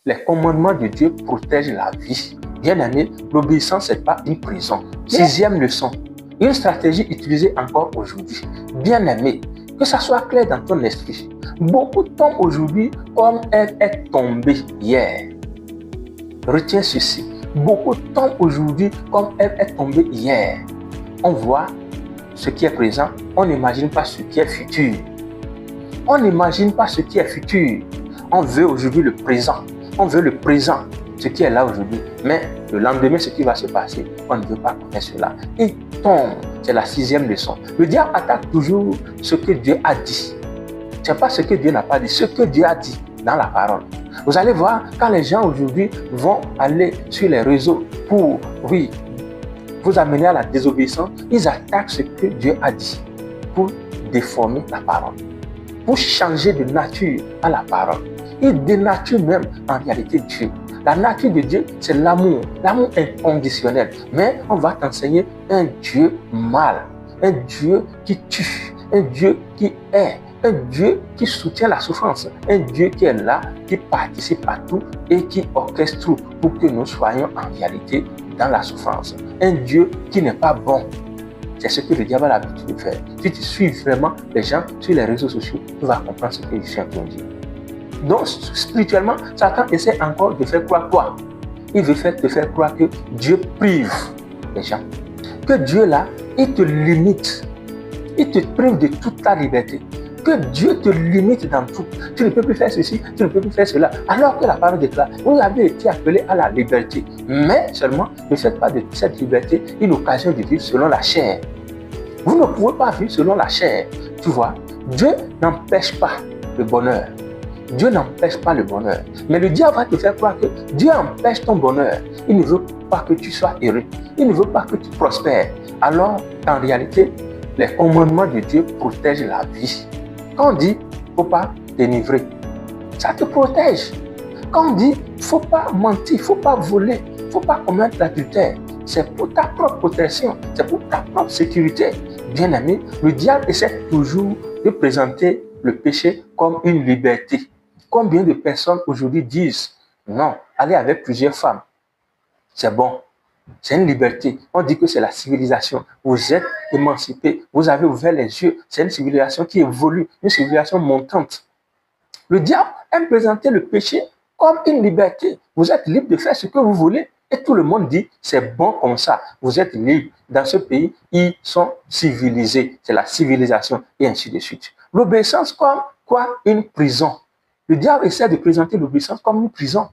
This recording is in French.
les commandements de Dieu protègent la vie. Bien aimé, l'obéissance, ce n'est pas une prison. 6e leçon, une stratégie utilisée encore aujourd'hui. Bien aimé, que ça soit clair dans ton esprit. Beaucoup tombent aujourd'hui comme elle est tombée hier. Retiens ceci. Beaucoup tombent aujourd'hui comme elle est tombée hier. On voit ce qui est présent, on n'imagine pas ce qui est futur. On n'imagine pas ce qui est futur. On veut aujourd'hui le présent. On veut le présent, ce qui est là aujourd'hui. Mais le lendemain, ce qui va se passer, on ne veut pas connaître cela. Il tombe. C'est la 6e leçon. Le diable attaque toujours ce que Dieu a dit. Ce n'est pas ce que Dieu n'a pas dit, ce que Dieu a dit dans la parole. Vous allez voir, quand les gens aujourd'hui vont aller sur les réseaux pour, vous amener à la désobéissance, ils attaquent ce que Dieu a dit pour déformer la parole, pour changer de nature à la parole. Ils dénaturent même en réalité Dieu. La nature de Dieu, c'est l'amour inconditionnel. Mais on va t'enseigner un Dieu mal, un Dieu qui tue, un Dieu qui hait, un Dieu qui soutient la souffrance, un Dieu qui est là, qui participe à tout et qui orchestre tout pour que nous soyons en réalité dans la souffrance. Un Dieu qui n'est pas bon. C'est ce que le diable a l'habitude de faire. Si tu suis vraiment les gens sur les réseaux sociaux, tu vas comprendre ce que je suis en train de dire. Donc, spirituellement, Satan essaie encore de faire croire quoi? Il veut te faire croire que Dieu prive les gens. Que Dieu, là, il te limite. Il te prive de toute ta liberté. Que Dieu te limite dans tout. Tu ne peux plus faire ceci, tu ne peux plus faire cela. Alors que la parole déclare, vous avez été appelés à la liberté. Mais seulement, ne faites pas de cette liberté une occasion de vivre selon la chair. Vous ne pouvez pas vivre selon la chair. Tu vois, Dieu n'empêche pas le bonheur. Dieu n'empêche pas le bonheur. Mais le diable va te faire croire que Dieu empêche ton bonheur. Il ne veut pas que tu sois heureux. Il ne veut pas que tu prospères. Alors, en réalité, les commandements de Dieu protègent la vie. Quand on dit, il ne faut pas t'enivrer, ça te protège. Quand on dit, il ne faut pas mentir, il ne faut pas voler, il ne faut pas commettre l'adultère, c'est pour ta propre protection, c'est pour ta propre sécurité. Bien aimé, le diable essaie toujours de présenter le péché comme une liberté. Combien de personnes aujourd'hui disent, non, aller avec plusieurs femmes, c'est bon. C'est une liberté. On dit que c'est la civilisation. Vous êtes émancipés. Vous avez ouvert les yeux. C'est une civilisation qui évolue, une civilisation montante. Le diable aime présenter le péché comme une liberté. Vous êtes libre de faire ce que vous voulez. Et tout le monde dit, c'est bon comme ça. Vous êtes libre. Dans ce pays, ils sont civilisés. C'est la civilisation et ainsi de suite. L'obéissance comme quoi? Une prison. Le diable essaie de présenter l'obéissance comme une prison.